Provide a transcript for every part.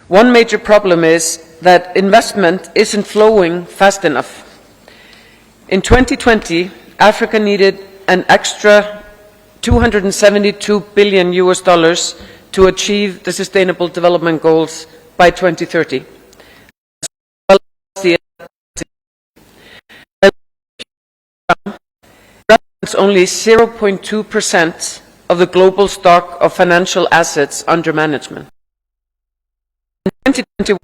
One major problem is that investment isn't flowing fast enough. In 2020, Africa needed an extra $272 billion to achieve the Sustainable Development Goals by 2030. Represents only 0.2% of the global stock of financial assets under management. In 2021,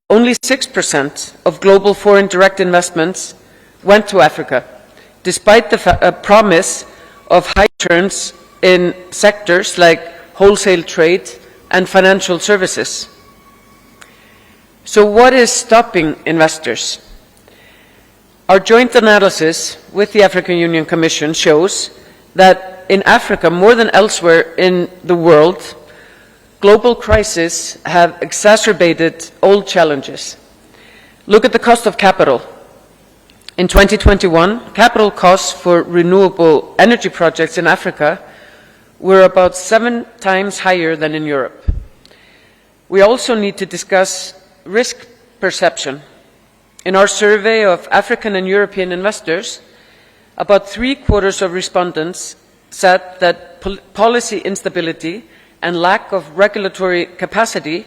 only 6% of global foreign direct investments went to Africa, despite the promise of high returns in sectors like wholesale trade and financial services. So what is stopping investors? Our joint analysis with the African Union Commission shows that in Africa, more than elsewhere in the world, global crises have exacerbated old challenges. Look at the cost of capital. In 2021, capital costs for renewable energy projects in Africa were about 7 times higher than in Europe. We also need to discuss risk perception. In our survey of African and European investors, about 3/4 of respondents said that policy instability and lack of regulatory capacity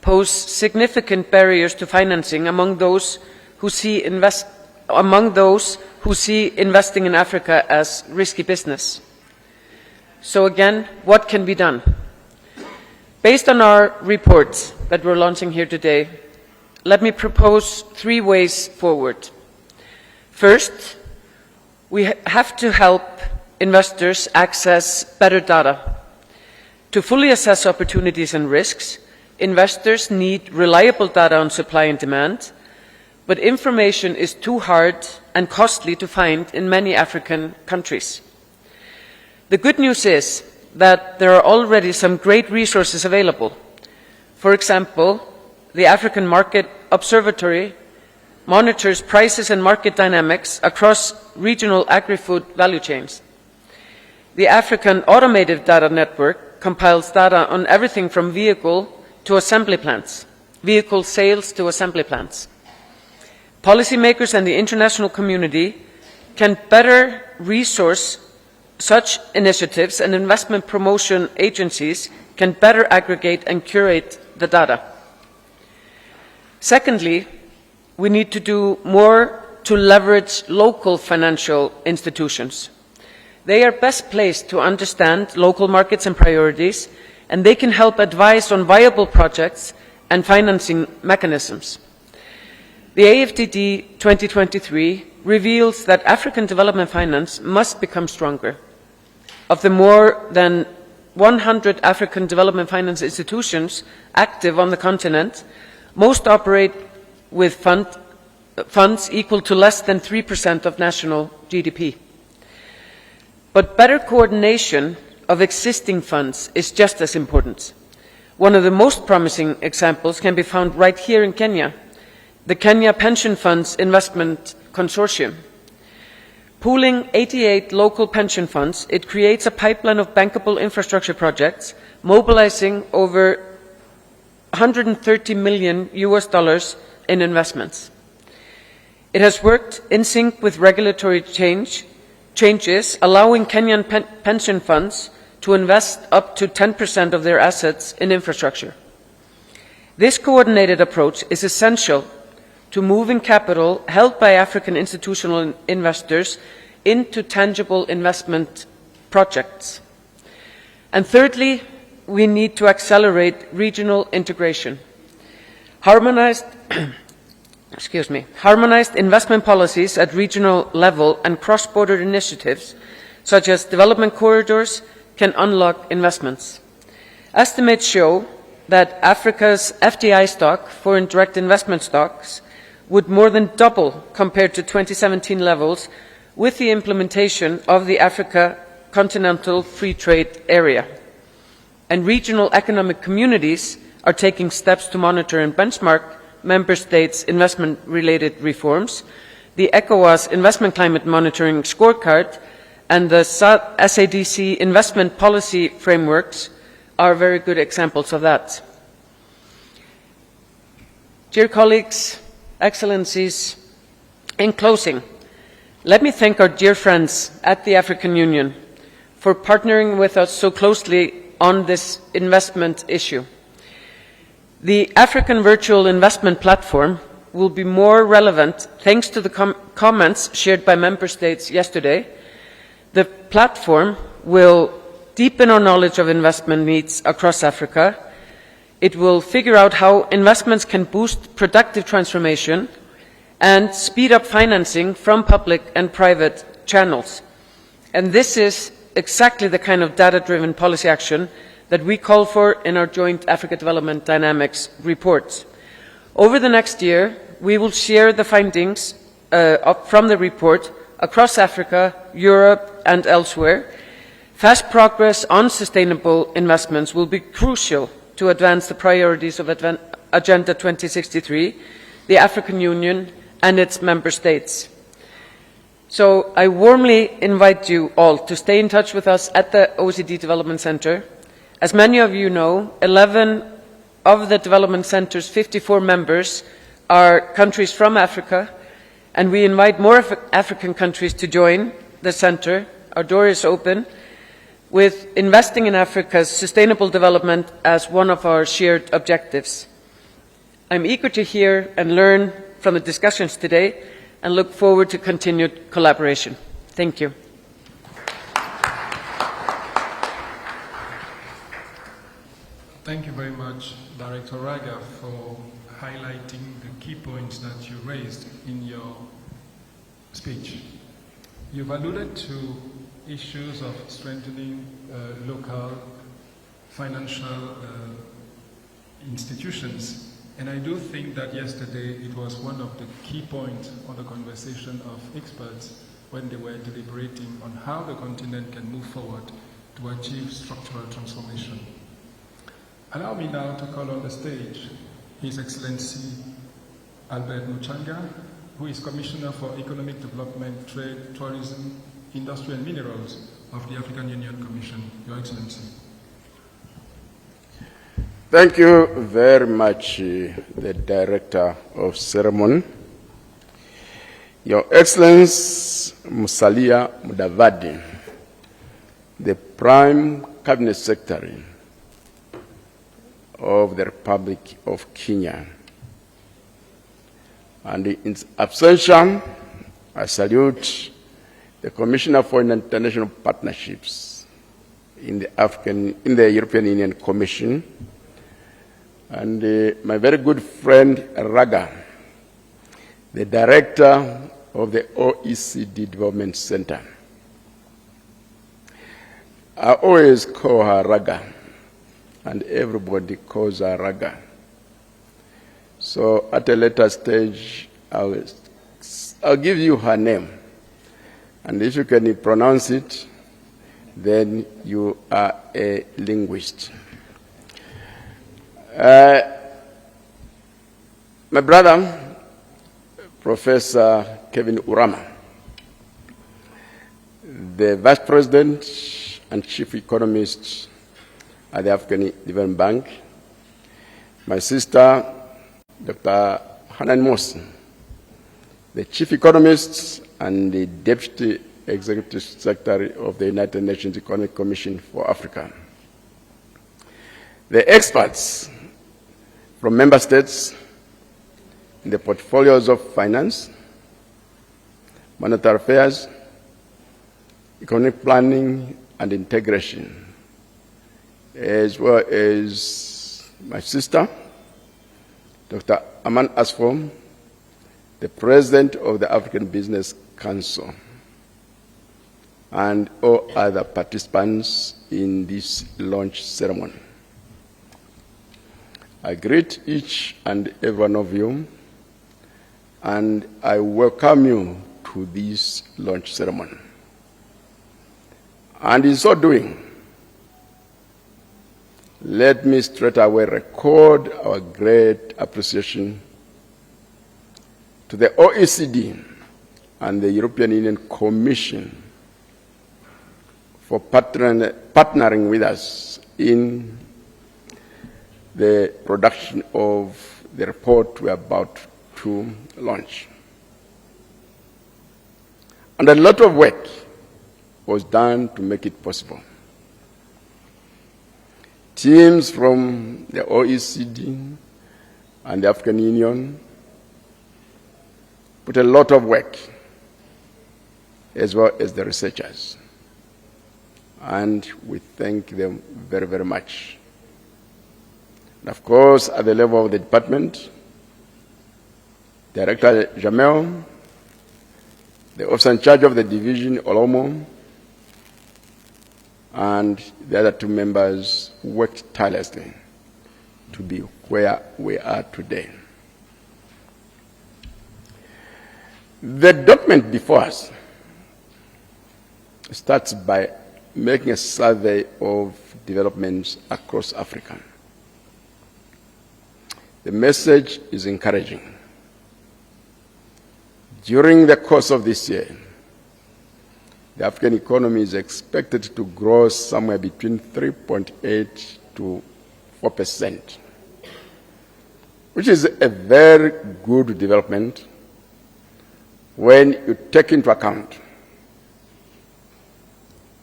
pose significant barriers to financing among those who see investing in Africa as risky business. So again, what can be done? Based on our reports that we're launching here today, let me propose 3 ways forward. First, we have to help investors access better data. To fully assess opportunities and risks, investors need reliable data on supply and demand, but information is too hard and costly to find in many African countries. The good news is that there are already some great resources available. For example, the African Market Observatory monitors prices and market dynamics across regional agri-food value chains. The African Automated Data Network compiles data on everything from vehicle to assembly plants, vehicle sales to assembly plants. Policymakers and the international community can better resource such initiatives, and investment promotion agencies can better aggregate and curate the data. Secondly, we need to do more to leverage local financial institutions. They are best placed to understand local markets and priorities, and they can help advise on viable projects and financing mechanisms. The AFDD 2023 reveals that African development finance must become stronger. Of the more than 100 African development finance institutions active on the continent, most operate with funds equal to less than 3% of national GDP. But better coordination of existing funds is just as important. One of the most promising examples can be found right here in Kenya, the Kenya Pension Funds Investment Consortium. Pooling 88 local pension funds, it creates a pipeline of bankable infrastructure projects, mobilizing over $130 million in investments. It has worked in sync with regulatory changes, allowing Kenyan pension funds to invest up to 10% of their assets in infrastructure. This coordinated approach is essential to moving capital held by African institutional investors into tangible investment projects. And thirdly, we need to accelerate regional integration. Harmonized investment policies at regional level and cross-border initiatives, such as development corridors, can unlock investments. Estimates show that Africa's FDI stock, foreign direct investment stocks, would more than double compared to 2017 levels with the implementation of the Africa Continental Free Trade Area. And regional economic communities are taking steps to monitor and benchmark member states' investment-related reforms. The ECOWAS Investment Climate Monitoring Scorecard and the SADC investment policy frameworks are very good examples of that. Dear colleagues, Excellencies, in closing, let me thank our dear friends at the African Union for partnering with us so closely on this investment issue. The African Virtual Investment Platform will be more relevant thanks to the comments shared by Member States yesterday. The platform will deepen our knowledge of investment needs across Africa. It will figure out how investments can boost productive transformation and speed up financing from public and private channels. And this is exactly the kind of data-driven policy action that we call for in our joint Africa Development Dynamics reports. Over the next year, we will share the findings from the report across Africa, Europe and elsewhere. Fast progress on sustainable investments will be crucial to advance the priorities of Agenda 2063, the African Union and its member states. So I warmly invite you all to stay in touch with us at the OECD Development Center. As many of you know, 11 of the Development Center's 54 members are countries from Africa, and we invite more African countries to join the Center. Our door is open, with investing in Africa's sustainable development as one of our shared objectives. I'm eager to hear and learn from the discussions today and look forward to continued collaboration. Thank you. Thank you very much, Director Raga, for highlighting the key points that you raised in your speech. You've alluded to issues of strengthening local financial institutions. And I do think that yesterday it was one of the key points on the conversation of experts when they were deliberating on how the continent can move forward to achieve structural transformation. Allow me now to call on the stage His Excellency Albert Muchanga, who is Commissioner for Economic Development, Trade, Tourism, Industry and Minerals of the African Union Commission. Your Excellency. Thank you very much, the Director of Ceremony. Your Excellency Musalia Mudavadi, the Prime Cabinet Secretary of the Republic of Kenya. And in absentia, I salute the Commissioner for International Partnerships in the European Union Commission, and my very good friend Raga, the Director of the OECD Development Center. I always call her Raga, and everybody calls her Raga. So at a later stage, I'll give you her name. And if you can pronounce it, then you are a linguist. My brother, Professor Kevin Urama, the Vice President and Chief Economist at the African Development Bank, my sister, Dr. Hanan Mosi, the Chief Economist and the Deputy Executive Secretary of the United Nations Economic Commission for Africa, the experts from member states in the portfolios of finance, monetary affairs, economic planning and integration, as well as my sister, Dr. Aman Asfom, the President of the African Business Council, and all other participants in this launch ceremony. I greet each and every one of you, and I welcome you to this launch ceremony. And in so doing, let me straight away record our great appreciation to the OECD and the European Union Commission for partnering with us in the production of the report we're about to launch. And a lot of work was done to make it possible. Teams from the OECD and the African Union put a lot of work, as well as the researchers. And we thank them very, very much. And of course, at the level of the department, Director Jamel, the officer in charge of the division, Olomo, and the other two members worked tirelessly to be where we are today. The document before us starts by making a survey of developments across Africa. The message is encouraging. During the course of this year, the African economy is expected to grow somewhere between 3.8 to 4%, which is a very good development when you take into account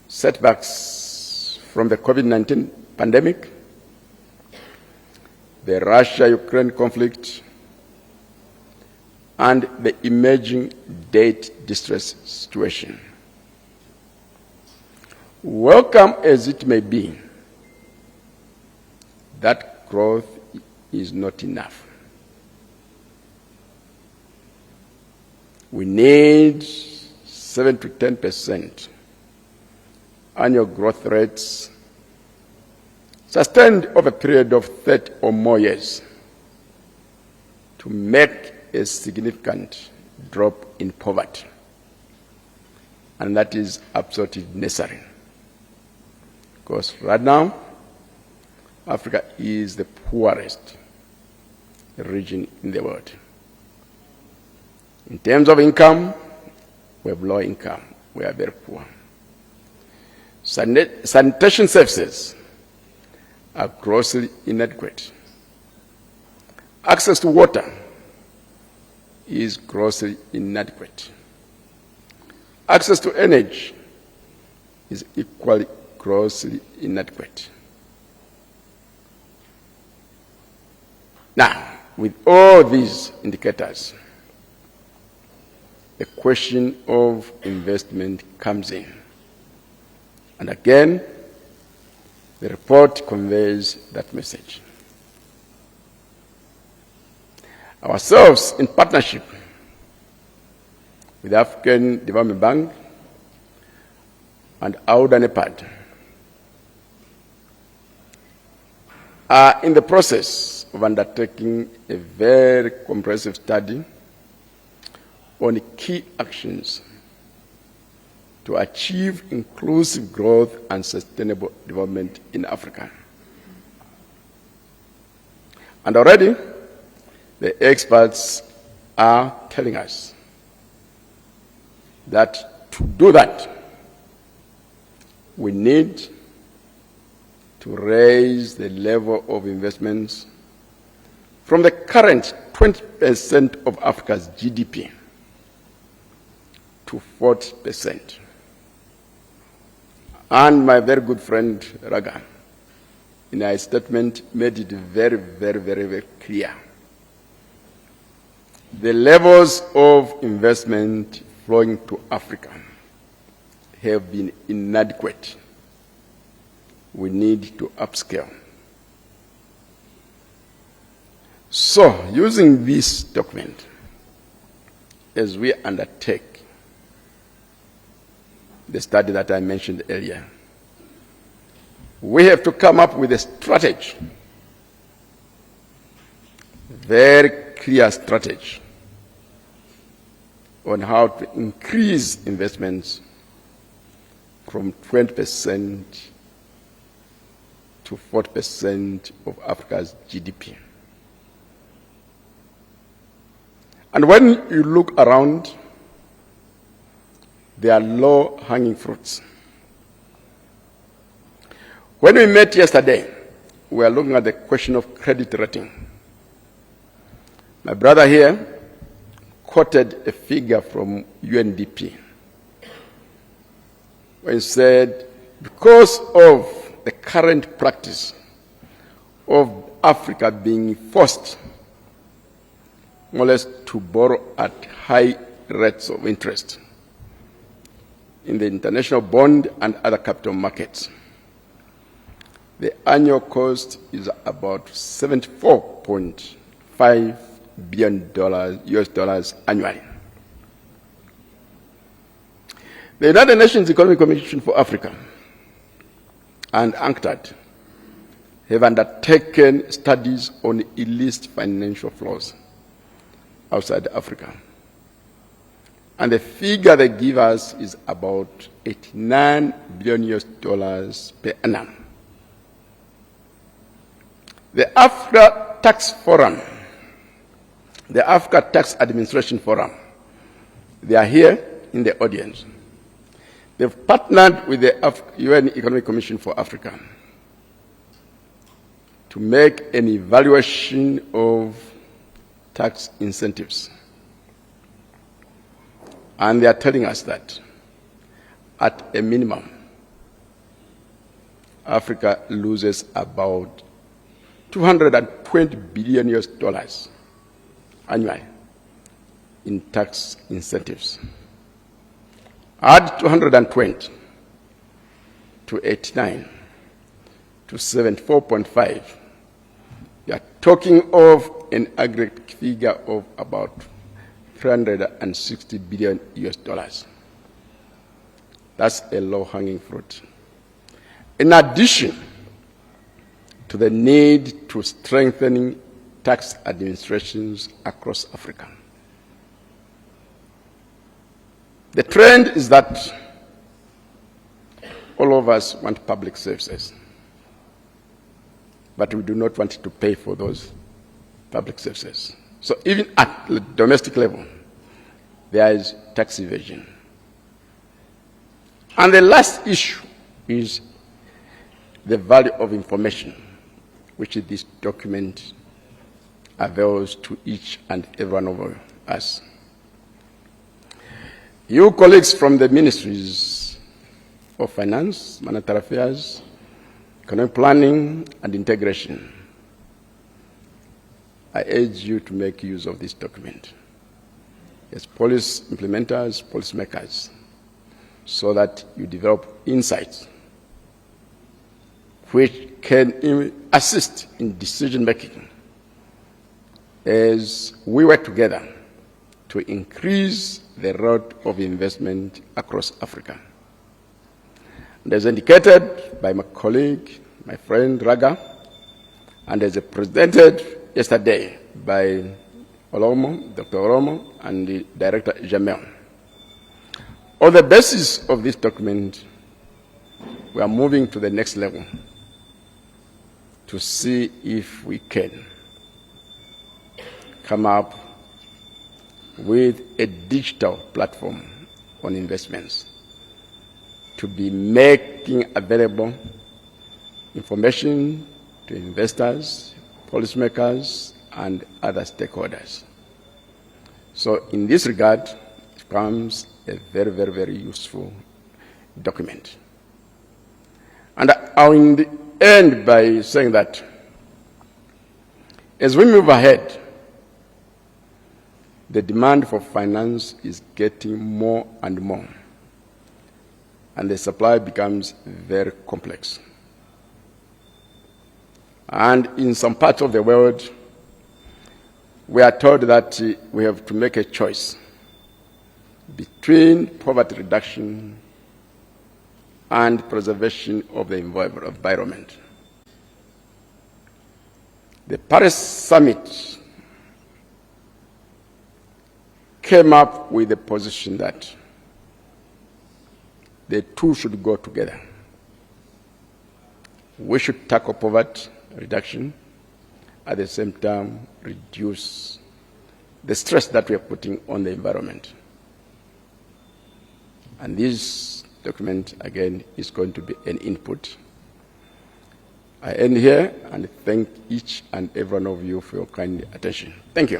setbacks from the COVID-19 pandemic, the Russia-Ukraine conflict, and the emerging debt distress situation. Welcome as it may be, that growth is not enough. We need 7 to 10% annual growth rates sustained over a period of 30 or more years to make a significant drop in poverty. And that is absolutely necessary. Because right now, Africa is the poorest region in the world. In terms of income, we have low income. We are very poor. Sanitation services are grossly inadequate. Access to water is grossly inadequate. Access to energy is equally grossly inadequate. Now, with all these indicators, the question of investment comes in. And again, the report conveys that message. Ourselves, in partnership with the African Development Bank and AUDA NEPAD, are in the process of undertaking a very comprehensive study on key actions to achieve inclusive growth and sustainable development in Africa. And already, the experts are telling us that to do that, we need to raise the level of investments from the current 20% of Africa's GDP to 40%. And my very good friend Raga, in a statement, made it very, very, very, very clear. The levels of investment flowing to Africa have been inadequate. We need to upscale. So, using this document, as we undertake the study that I mentioned earlier, we have to come up with a strategy, very clear strategy, on how to increase investments from 20% to 40% of Africa's GDP. And when you look around, there are low-hanging fruits. When we met yesterday, we were looking at the question of credit rating. My brother here quoted a figure from UNDP when he said, because of the current practice of Africa being forced more or less to borrow at high rates of interest in the international bond and other capital markets, the annual cost is about $74.5 billion US dollars annually. The United Nations Economic Commission for Africa and UNCTAD have undertaken studies on illicit financial flows outside Africa. And the figure they give us is about 89 billion US dollars per annum. The Africa Tax Forum, the Africa Tax Administration Forum, they are here in the audience. They've partnered with the UN Economic Commission for Africa to make an evaluation of tax incentives. And they are telling us that at a minimum, Africa loses about 220 billion US dollars annually in tax incentives. Add 220 to 89 to 74.5. We are talking of an aggregate figure of about 360 billion US dollars. That's a low-hanging fruit. In addition to the need to strengthening tax administrations across Africa, the trend is that all of us want public services, but we do not want to pay for those public services. So even at the domestic level, there is tax evasion. And the last issue is the value of information, which this document avails to each and every one of us. You colleagues from the ministries of Finance, Monetary Affairs, Economic Planning and Integration, I urge you to make use of this document as policy implementers, policymakers, so that you develop insights which can assist in decision-making as we work together to increase the rate of investment across Africa. And as indicated by my colleague, my friend Raga, and as presented yesterday by Olomo, Dr. Olomo, and the Director Jamel, on the basis of this document, we are moving to the next level to see if we can come up with a digital platform on investments to be making available information to investors, policymakers, and other stakeholders. So in this regard, it becomes a very, very, very useful document. And I'll end by saying that as we move ahead, the demand for finance is getting more and more, and the supply becomes very complex. And in some parts of the world, we are told that we have to make a choice between poverty reduction and preservation of the environment. The Paris Summit came up with the position that the two should go together. We should tackle poverty reduction, at the same time reduce the stress that we are putting on the environment. And this document, again, is going to be an input. I end here and thank each and every one of you for your kind attention. Thank you.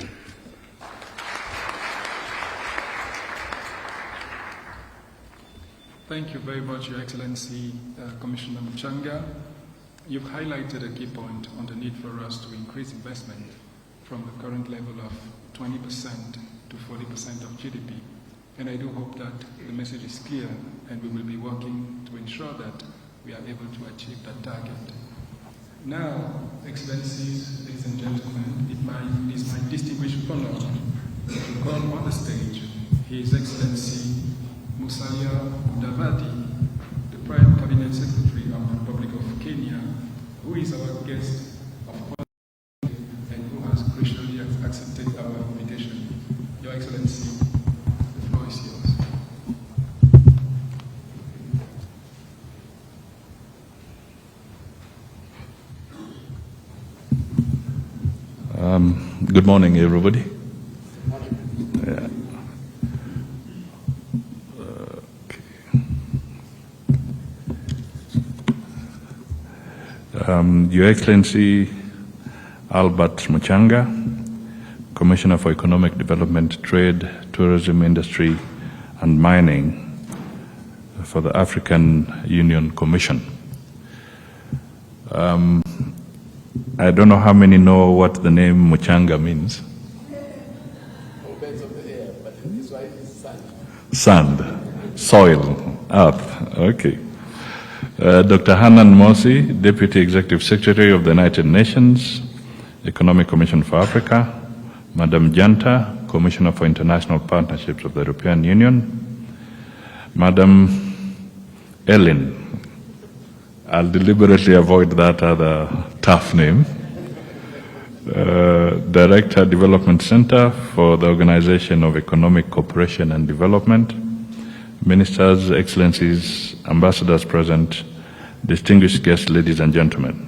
Thank you very much, Your Excellency, Commissioner Muchanga. You've highlighted a key point on the need for us to increase investment from the current level of 20% to 40% of GDP. And I do hope that the message is clear and we will be working to ensure that we are able to achieve that target. Now, Excellencies, ladies and gentlemen, it is my distinguished honor to call on the stage His Excellency Musalia Mudavadi, the Prime Cabinet Secretary of the Republic of Kenya, who is our guest of honor and who has graciously accepted our invitation. Your Excellency, the floor is yours. Good morning, everybody. Yeah. Your Excellency Albert Muchanga, Commissioner for Economic Development, Trade, Tourism, Industry and Mining for the African Union Commission. I don't know how many know what the name Muchanga means. Birds of the air, but this one is sand. Sand, soil, earth. Okay. Dr. Hanan Mosi, Deputy Executive Secretary of the United Nations Economic Commission for Africa. Madam Janta, Commissioner for International Partnerships of the European Union. Madam Ellen, I'll deliberately avoid that other tough name. Director, Development Center for the Organization of Economic Cooperation and Development. Ministers, Excellencies, Ambassadors present, distinguished guests, ladies and gentlemen.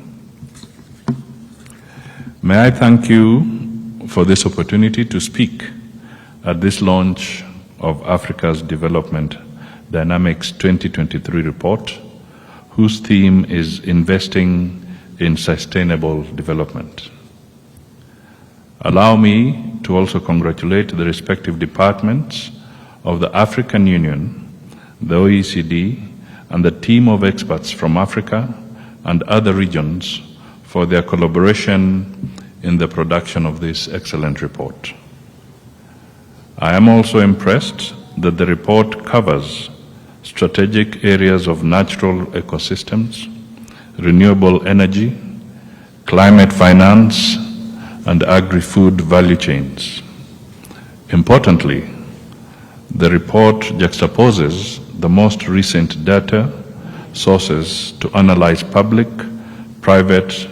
May I thank you for this opportunity to speak at this launch of Africa's Development Dynamics 2023 report, whose theme is Investing in Sustainable Development. Allow me to also congratulate the respective departments of the African Union, the OECD, and the team of experts from Africa and other regions for their collaboration in the production of this excellent report. I am also impressed that the report covers strategic areas of natural ecosystems, renewable energy, climate finance, and agri-food value chains. Importantly, the report juxtaposes the most recent data sources to analyze public, private,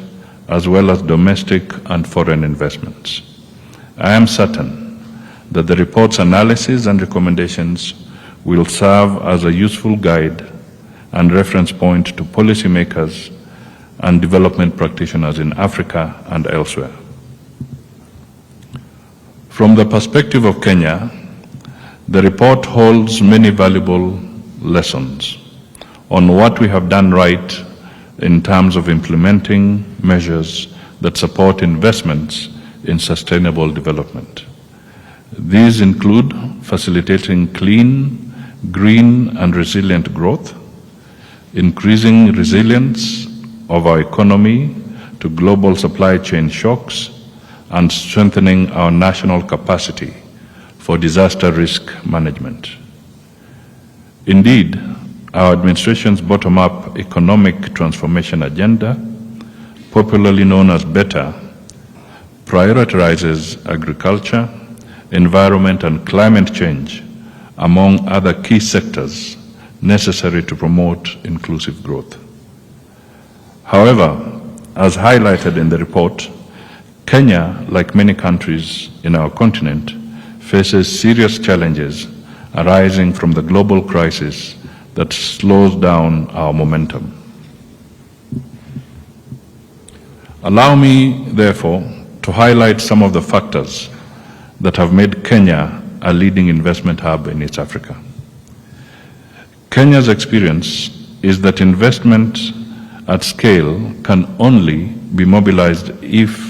as well as domestic and foreign investments. I am certain that the report's analysis and recommendations will serve as a useful guide and reference point to policymakers and development practitioners in Africa and elsewhere. From the perspective of Kenya, the report holds many valuable lessons on what we have done right in terms of implementing measures that support investments in sustainable development. These include facilitating clean, green, and resilient growth, increasing resilience of our economy to global supply chain shocks, and strengthening our national capacity for disaster risk management. Indeed, our administration's bottom-up economic transformation agenda, popularly known as BETTER, prioritizes agriculture, environment, and climate change, among other key sectors necessary to promote inclusive growth. However, as highlighted in the report, Kenya, like many countries in our continent, faces serious challenges arising from the global crisis that slows down our momentum. Allow me, therefore, to highlight some of the factors that have made Kenya a leading investment hub in East Africa. Kenya's experience is that investment at scale can only be mobilized if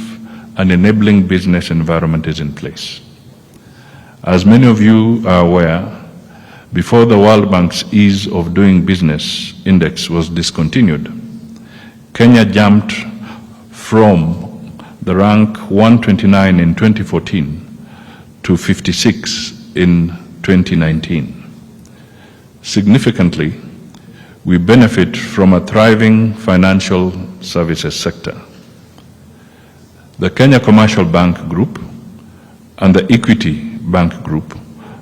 an enabling business environment is in place. As many of you are aware, before the World Bank's Ease of Doing Business Index was discontinued, Kenya jumped from the rank 129 in 2014 to 56 in 2019. Significantly, we benefit from a thriving financial services sector. The Kenya Commercial Bank Group and the Equity Bank Group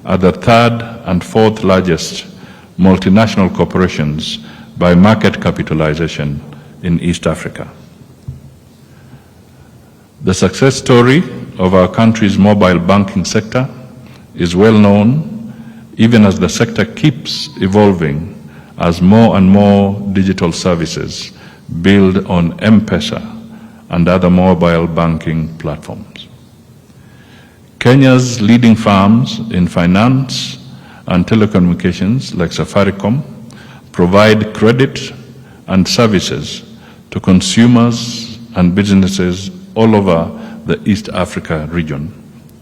are the third and fourth largest multinational corporations by market capitalization in East Africa. The success story of our country's mobile banking sector is well known, even as the sector keeps evolving as more and more digital services build on M-Pesa and other mobile banking platforms. Kenya's leading firms in finance and telecommunications, like Safaricom, provide credit and services to consumers and businesses all over the East Africa region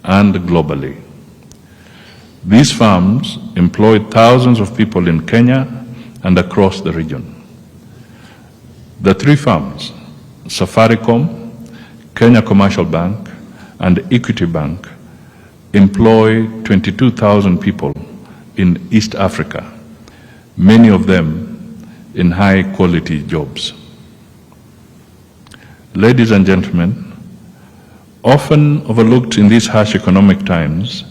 and globally. These firms employ thousands of people in Kenya and across the region. The three firms, Safaricom, Kenya Commercial Bank, and Equity Bank, employ 22,000 people in East Africa, many of them in high-quality jobs. Ladies and gentlemen, often overlooked in these harsh economic times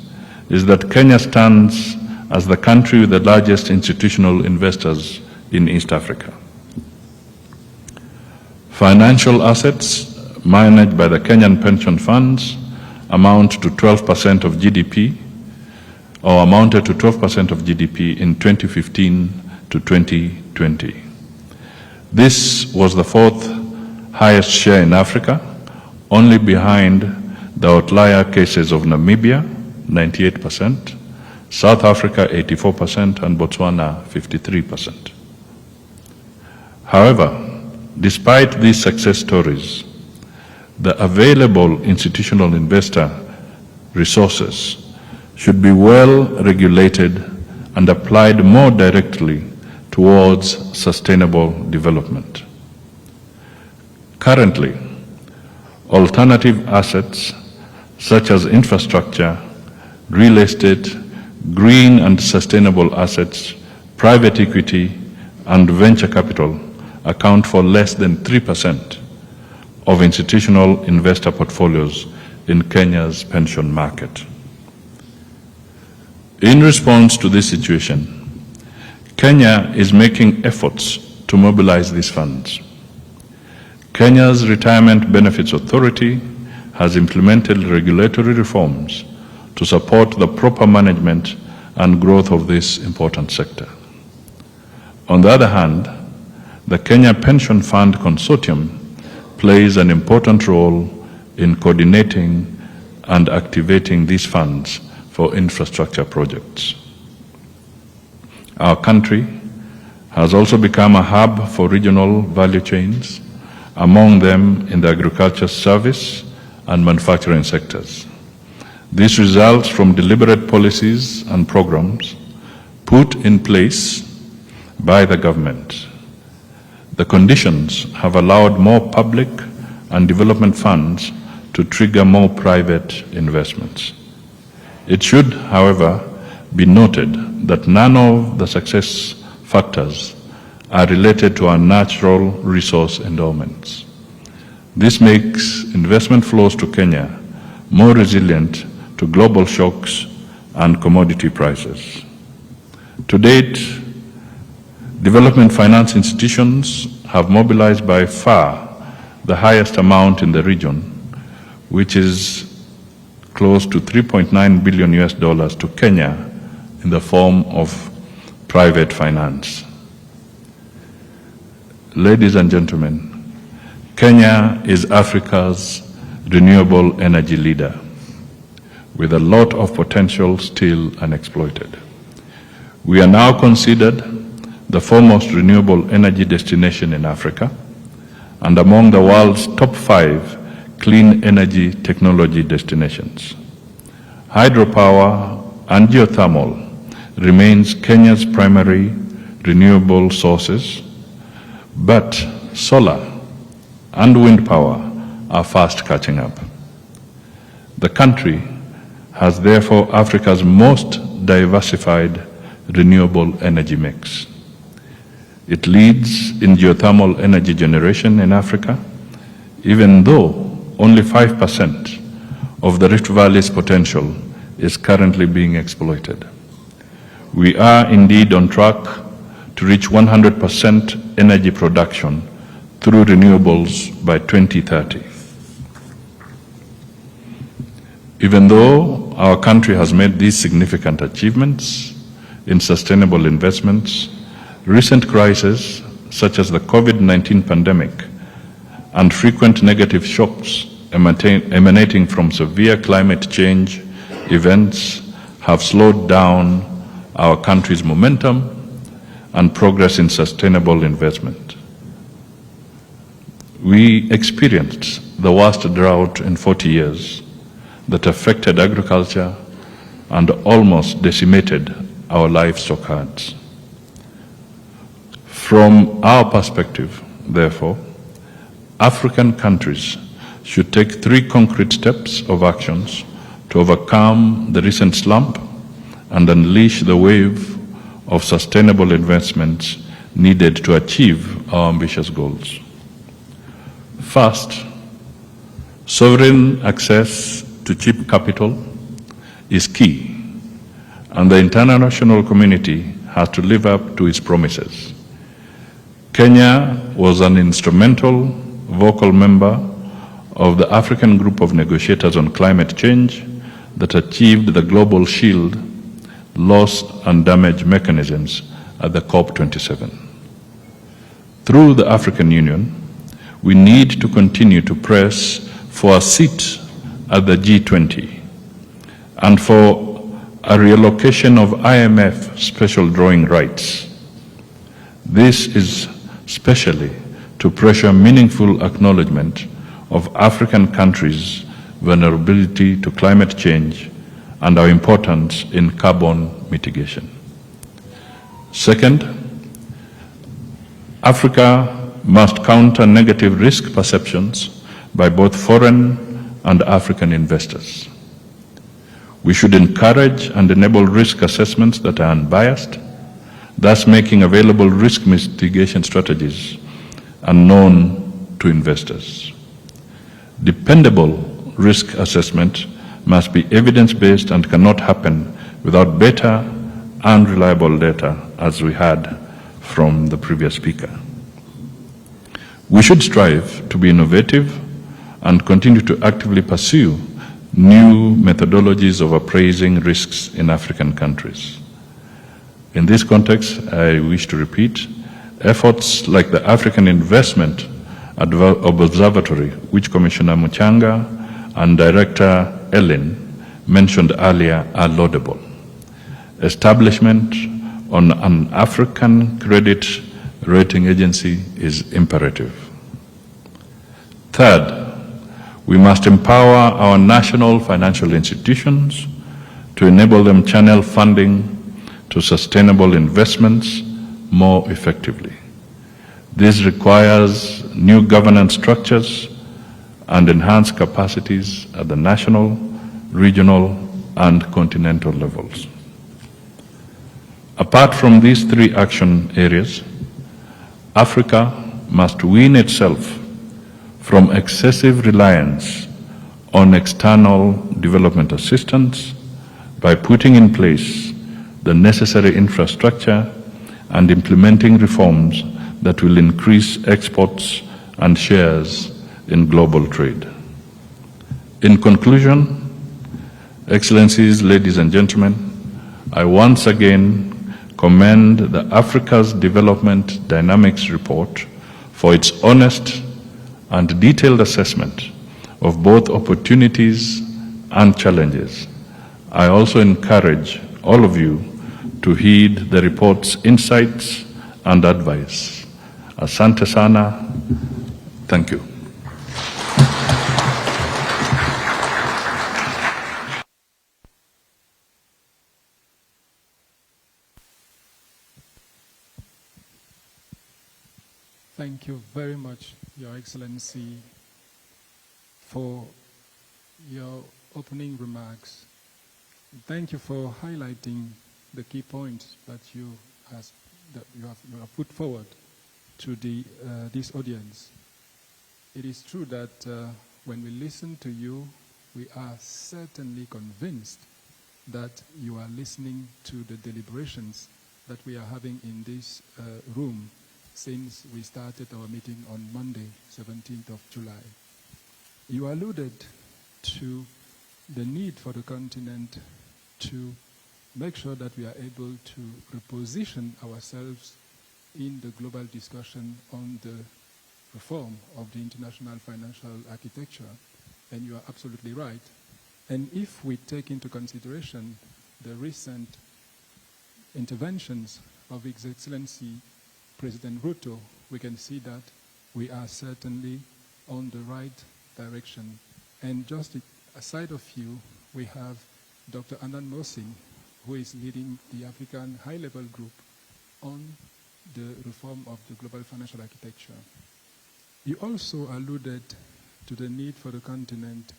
is that Kenya stands as the country with the largest institutional investors in East Africa. Financial assets managed by the Kenyan pension funds amount to 12% of GDP, or amounted to 12% of GDP in 2015 to 2020. This was the fourth highest share in Africa, only behind the outlier cases of Namibia, 98%, South Africa, 84%, and Botswana, 53%. However, despite these success stories, the available institutional investor resources should be well regulated and applied more directly towards sustainable development. Currently, alternative assets such as infrastructure, real estate, green and sustainable assets, private equity, and venture capital account for less than 3% of institutional investor portfolios in Kenya's pension market. In response to this situation, Kenya is making efforts to mobilize these funds. Kenya's Retirement Benefits Authority has implemented regulatory reforms to support the proper management and growth of this important sector. On the other hand, the Kenya Pension Fund Consortium plays an important role in coordinating and activating these funds for infrastructure projects. Our country has also become a hub for regional value chains, among them in the agriculture, service, and manufacturing sectors. This results from deliberate policies and programs put in place by the government. The conditions have allowed more public and development funds to trigger more private investments. It should, however, be noted that none of the success factors are related to our natural resource endowments. This makes investment flows to Kenya more resilient to global shocks and commodity prices. To date, development finance institutions have mobilized by far the highest amount in the region, which is close to $3.9 billion to Kenya in the form of private finance. Ladies and gentlemen, Kenya is Africa's renewable energy leader, with a lot of potential still unexploited. We are now considered the foremost renewable energy destination in Africa and among the world's top 5 clean energy technology destinations. Hydropower and geothermal remains Kenya's primary renewable sources, but solar and wind power are fast catching up. The country has therefore Africa's most diversified renewable energy mix. It leads in geothermal energy generation in Africa, even though only 5% of the Rift Valley's potential is currently being exploited. We are indeed on track to reach 100% energy production through renewables by 2030. Even though our country has made these significant achievements in sustainable investments, recent crises such as the COVID-19 pandemic and frequent negative shocks emanating from severe climate change events have slowed down our country's momentum and progress in sustainable investment. We experienced the worst drought in 40 years that affected agriculture and almost decimated our livestock herds. From our perspective, therefore, African countries should take 3 concrete steps of actions to overcome the recent slump and unleash the wave of sustainable investments needed to achieve our ambitious goals. First, sovereign access to cheap capital is key, and the international community has to live up to its promises. Kenya was an instrumental, vocal member of the African Group of Negotiators on Climate Change that achieved the Global Shield loss and damage mechanisms at the COP27. Through the African Union, we need to continue to press for a seat at the G20 and for a reallocation of IMF special drawing rights. This is especially to pressure meaningful acknowledgement of African countries' vulnerability to climate change and our importance in carbon mitigation. Second, Africa must counter negative risk perceptions by both foreign and African investors. We should encourage and enable risk assessments that are unbiased, thus making available risk mitigation strategies unknown to investors. Dependable risk assessment must be evidence-based and cannot happen without better and reliable data, as we had from the previous speaker. We should strive to be innovative and continue to actively pursue new methodologies of appraising risks in African countries. In this context, I wish to repeat, efforts like the African Investment Observatory, which Commissioner Muchanga and Director Ellen mentioned earlier, are laudable. Establishment on an African credit rating agency is imperative. Third, we must empower our national financial institutions to enable them channel funding to sustainable investments more effectively. This requires new governance structures and enhanced capacities at the national, regional, and continental levels. Apart from these 3 action areas, Africa must wean itself from excessive reliance on external development assistance by putting in place the necessary infrastructure and implementing reforms that will increase exports and shares in global trade. In conclusion, Excellencies, ladies and gentlemen, I once again commend the Africa's Development Dynamics Report for its honest and detailed assessment of both opportunities and challenges. I also encourage all of you to heed the report's insights and advice. Asante sana. Thank you. Thank you very much, Your Excellency, for your opening remarks. Thank you for highlighting the key points that you have put forward to this audience. It is true that when we listen to you, we are certainly convinced that you are listening to the deliberations that we are having in this room since we started our meeting on Monday, 17th of July. You alluded to the need for the continent to make sure that we are able to reposition ourselves in the global discussion on the reform of the international financial architecture, and you are absolutely right. And if we take into consideration the recent interventions of His Excellency President Ruto, we can see that we are certainly on the right direction. And just aside of you, we have Dr. Anand Mosing, who is leading the African high-level group on the reform of the global financial architecture. You also alluded to the need for the continent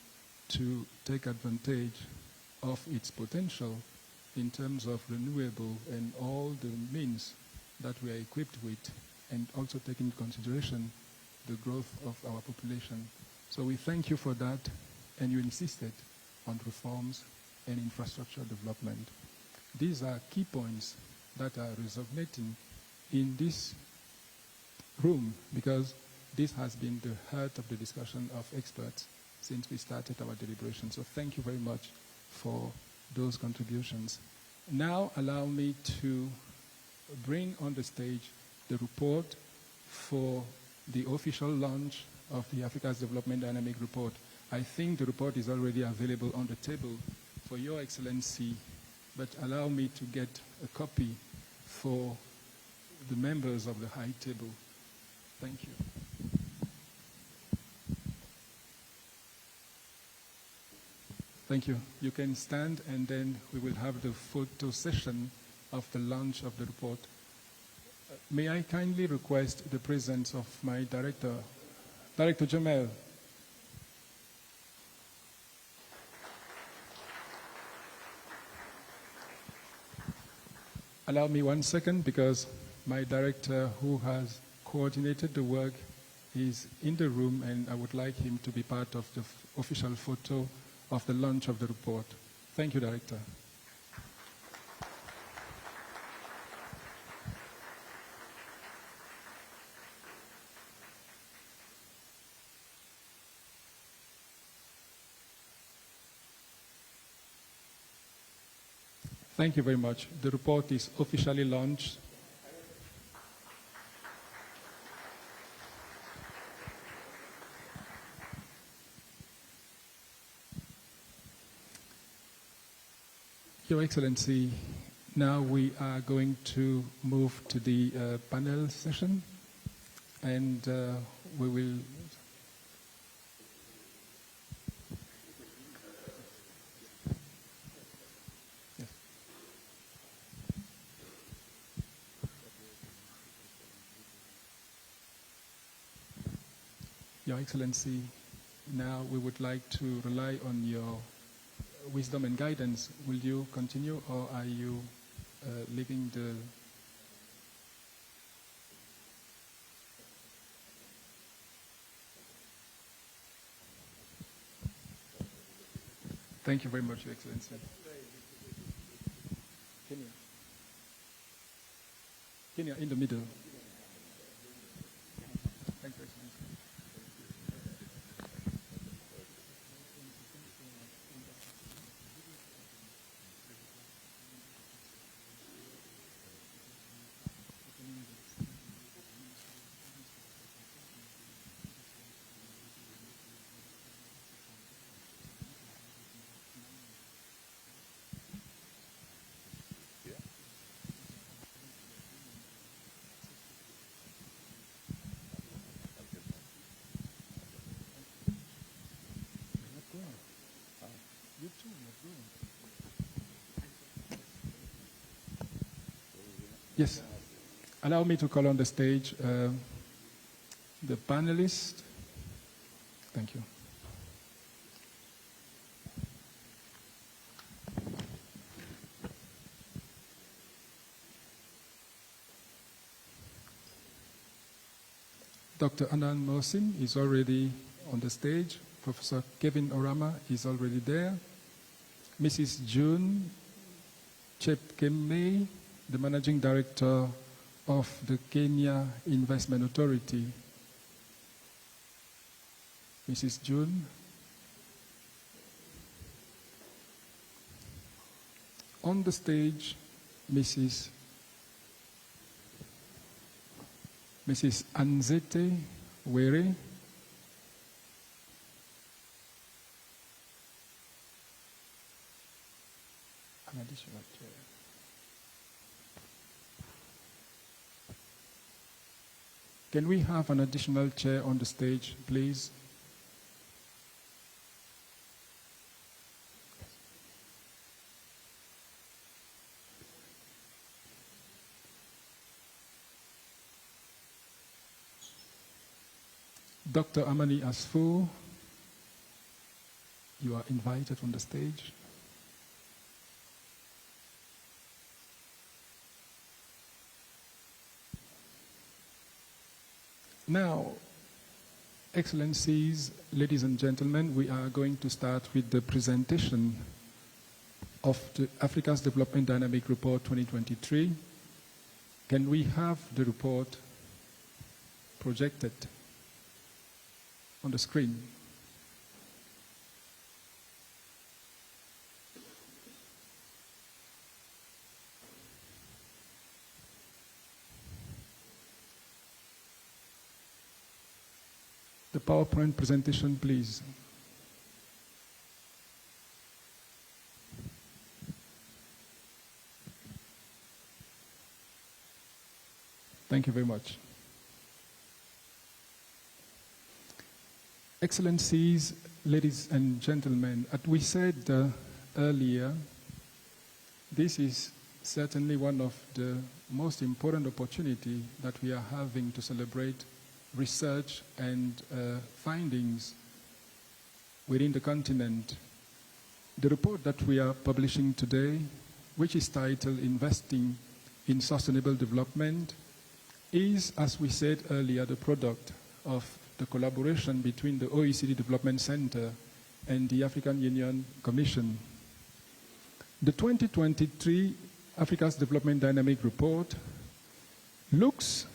to take advantage of its potential in terms of renewable and all the means that we are equipped with, and also take into consideration the growth of our population. So we thank you for that, and you insisted on reforms and infrastructure development. These are key points that are resonating in this room, because this has been the heart of the discussion of experts since we started our deliberations. So thank you very much for those contributions. Now allow me to bring on the stage the report for the official launch of the Africa's Development Dynamic Report. I think the report is already available on the table for Your Excellency, but allow me to get a copy for the members of the high table. Thank you. Thank you. You can stand, and then we will have the photo session of the launch of the report. May I kindly request the presence of my director, Director Jamel. Allow me 1 second, because my director, who has coordinated the work, is in the room, and I would like him to be part of the official photo of the launch of the report. Thank you, Director. Thank you very much. The report is officially launched. Your Excellency, now we are going to move to the panel session, and we will Your Excellency, now we would like to rely on your wisdom and guidance. Will you continue, or are you leaving the... Thank you very much, Your Excellency. Kenya, in the middle. Thank you, Excellency. Yes. Allow me to call on the stage the panelists. Thank you. Dr. Anand Mohsin is already on the stage. Professor Kevin Orama is already there. Mrs. June Chepkemei, the Managing Director of the Kenya Investment Authority. Mrs. June. On the stage, Mrs. Anzete Were. An additional chair. Can we have an additional chair on the stage, please? Dr. Amani Asfu, you are invited on the stage. Now, Excellencies, ladies and gentlemen, we are going to start with the presentation of the Africa's Development Dynamic Report 2023. Can we have the report projected on the screen? The PowerPoint presentation, please. Thank you very much. Excellencies, ladies and gentlemen, as we said earlier, this is certainly one of the most important opportunities that we are having to celebrate research and findings within the continent. The report that we are publishing today, which is titled Investing in Sustainable Development, is, as we said earlier, the product of the collaboration between the OECD Development Center and the African Union Commission. The 2023 Africa's Development Dynamic Report looks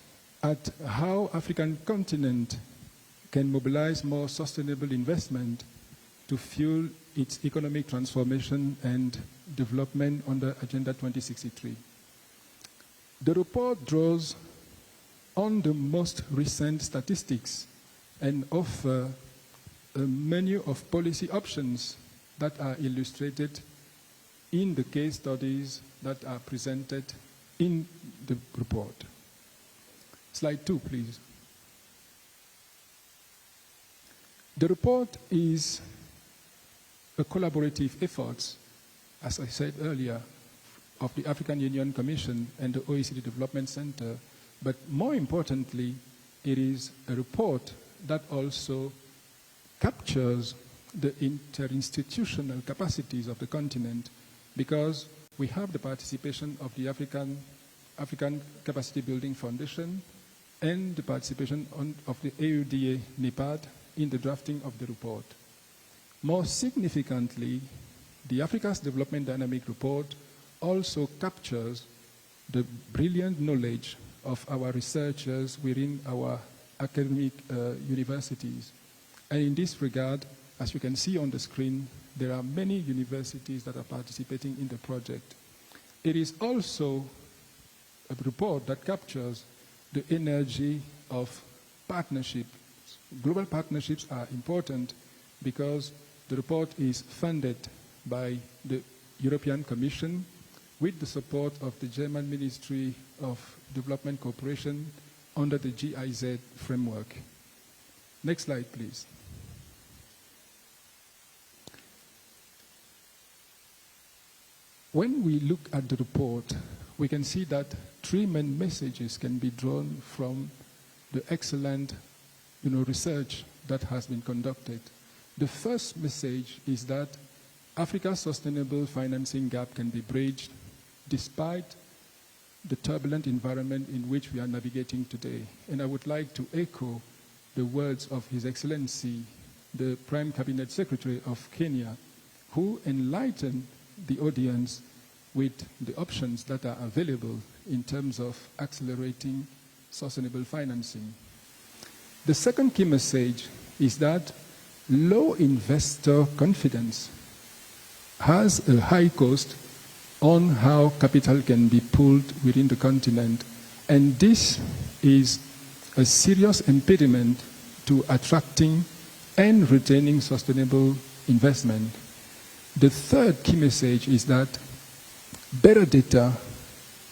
at how African continent can mobilize more sustainable investment to fuel its economic transformation and development under Agenda 2063. The report draws on the most recent statistics and offer a menu of policy options that are illustrated in the case studies that are presented in the report. Slide 2, please. The report is a collaborative effort, as I said earlier, of the African Union Commission and the OECD Development Center, but more importantly, it is a report that also captures the interinstitutional capacities of the continent, because we have the participation of the African Capacity Building Foundation and the participation of the AUDA NEPAD in the drafting of the report. More significantly, the Africa's Development Dynamic Report also captures the brilliant knowledge of our researchers within our academic universities. And in this regard, as you can see on the screen, there are many universities that are participating in the project. It is also a report that captures the energy of partnerships. Global partnerships are important because the report is funded by the European Commission with the support of the German Ministry of Development Cooperation under the GIZ framework. Next slide, please. When we look at the report, we can see that three main messages can be drawn from the excellent research that has been conducted. The first message is that Africa's sustainable financing gap can be bridged despite the turbulent environment in which we are navigating today. And I would like to echo the words of His Excellency, the Prime Cabinet Secretary of Kenya, who enlightened the audience with the options that are available in terms of accelerating sustainable financing. The second key message is that low investor confidence has a high cost on how capital can be pulled within the continent, and this is a serious impediment to attracting and retaining sustainable investment. The third key message is that better data,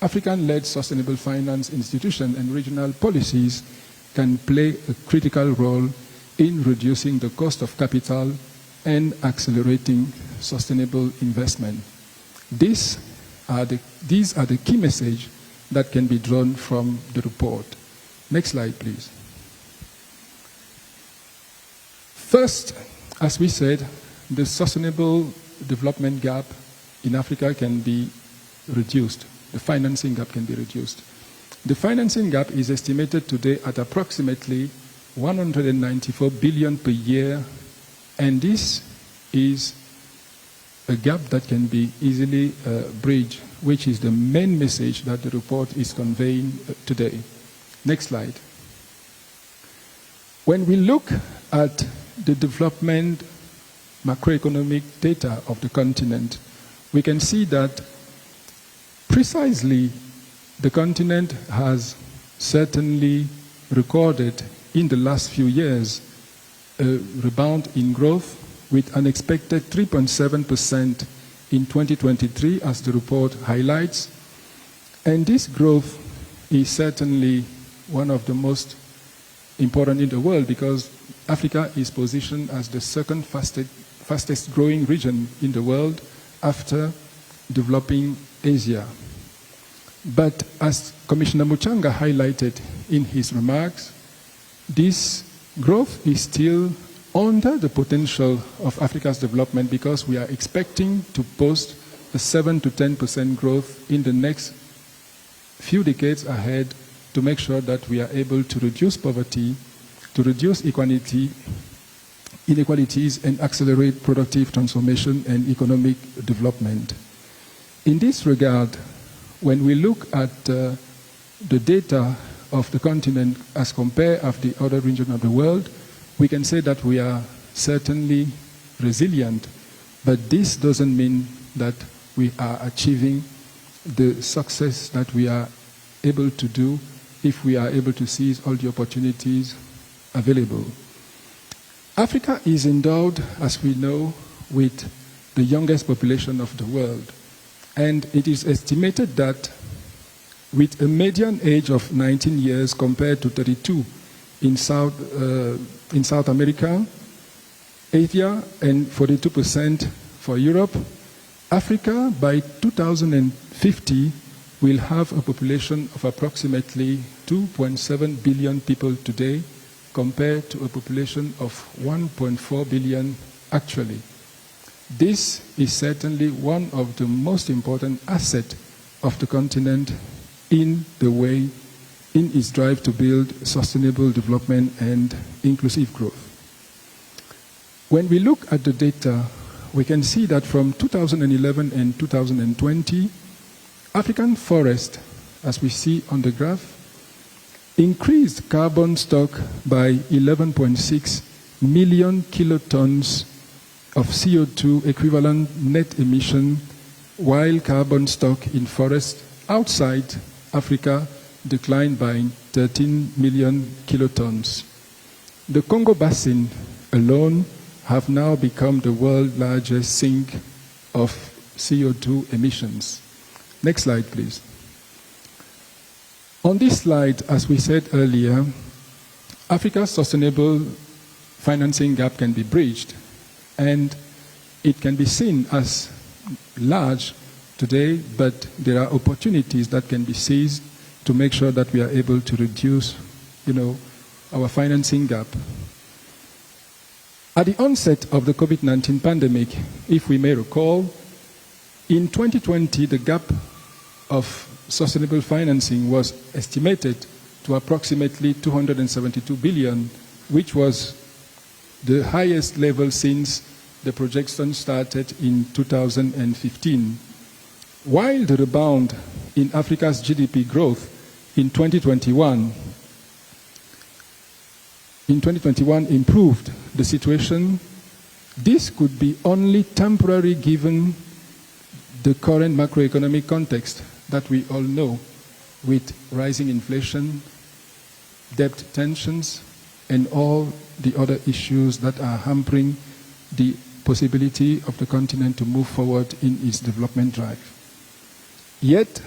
African-led sustainable finance institutions and regional policies can play a critical role in reducing the cost of capital and accelerating sustainable investment. These are the key messages that can be drawn from the report. Next slide, please. First, as we said, the sustainable development gap in Africa can be reduced. The financing gap can be reduced. The financing gap is estimated today at approximately 194 billion per year, and this is a gap that can be easily bridged, which is the main message that the report is conveying today. Next slide. When we look at the development macroeconomic data of the continent, we can see that precisely the continent has certainly recorded in the last few years a rebound in growth with an expected 3.7% in 2023, as the report highlights. And this growth is certainly one of the most important in the world, because Africa is positioned as the second fastest growing region in the world after developing Asia. But as Commissioner Muchanga highlighted in his remarks, this growth is still under the potential of Africa's development, because we are expecting to post a 7 to 10% growth in the next few decades ahead to make sure that we are able to reduce poverty, to reduce inequalities, and accelerate productive transformation and economic development. In this regard, when we look at the data of the continent as compared with the other regions of the world, we can say that we are certainly resilient, but this doesn't mean that we are achieving the success that we are able to do if we are able to seize all the opportunities available. Africa is endowed, as we know, with the youngest population of the world, and it is estimated that with a median age of 19 years compared to 32 in South America, Asia, and 42% for Europe, Africa by 2050 will have a population of approximately 2.7 billion people today, compared to a population of 1.4 billion actually. This is certainly one of the most important assets of the continent in its drive to build sustainable development and inclusive growth. When we look at the data, we can see that from 2011 and 2020, African forest, as we see on the graph, increased carbon stock by 11.6 million kilotons of CO2 equivalent net emission, while carbon stock in forest outside Africa declined by 13 million kilotons. The Congo Basin alone have now become the world's largest sink of CO2 emissions. Next slide, please. On this slide, as we said earlier, Africa's sustainable financing gap can be bridged, and it can be seen as large today, but there are opportunities that can be seized to make sure that we are able to reduce, our financing gap. At the onset of the COVID-19 pandemic, if we may recall, in 2020, the gap of sustainable financing was estimated to approximately 272 billion, which was the highest level since the projection started in 2015. While the rebound in Africa's GDP growth in 2021 improved the situation, this could be only temporary given the current macroeconomic context that we all know, with rising inflation, debt tensions, and all the other issues that are hampering the possibility of the continent to move forward in its development drive. Yet,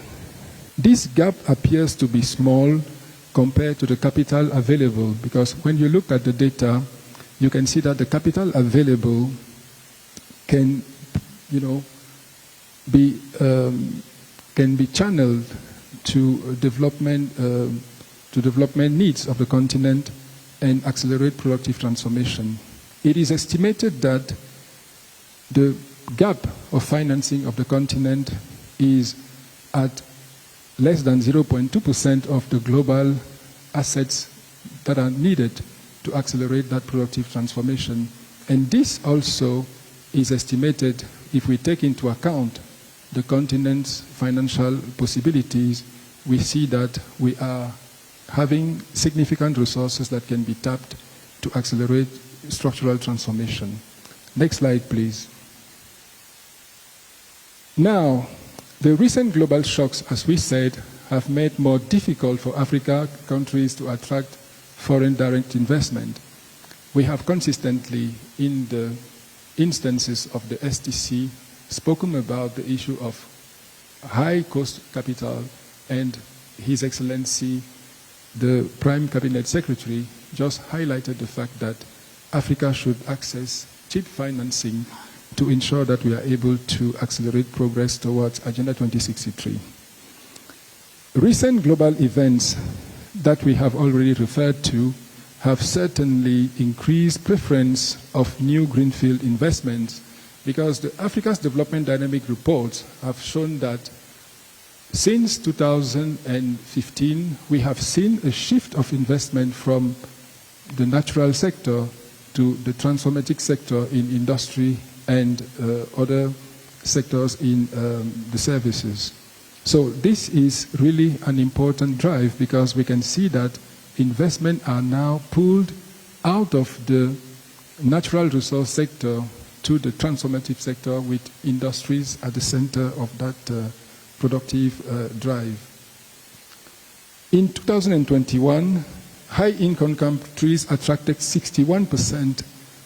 this gap appears to be small compared to the capital available, because when you look at the data, you can see that the capital available can, be channeled to development needs of the continent and accelerate productive transformation. It is estimated that the gap of financing of the continent is at less than 0.2% of the global assets that are needed to accelerate that productive transformation. And this also is estimated if we take into account the continent's financial possibilities. We see that we are having significant resources that can be tapped to accelerate structural transformation. Next slide, please. Now, the recent global shocks, as we said, have made more difficult for Africa countries to attract foreign direct investment. We have consistently, in the instances of the STC, spoken about the issue of high cost capital, and His Excellency, the Prime Cabinet Secretary, just highlighted the fact that Africa should access cheap financing to ensure that we are able to accelerate progress towards Agenda 2063. Recent global events that we have already referred to have certainly increased preference of new greenfield investments, because the Africa's Development Dynamic reports have shown that since 2015, we have seen a shift of investment from the natural sector to the transformative sector in industry and other sectors in the services. So this is really an important drive, because we can see that investment are now pulled out of the natural resource sector to the transformative sector, with industries at the center of that productive drive. In 2021, high-income countries attracted 61%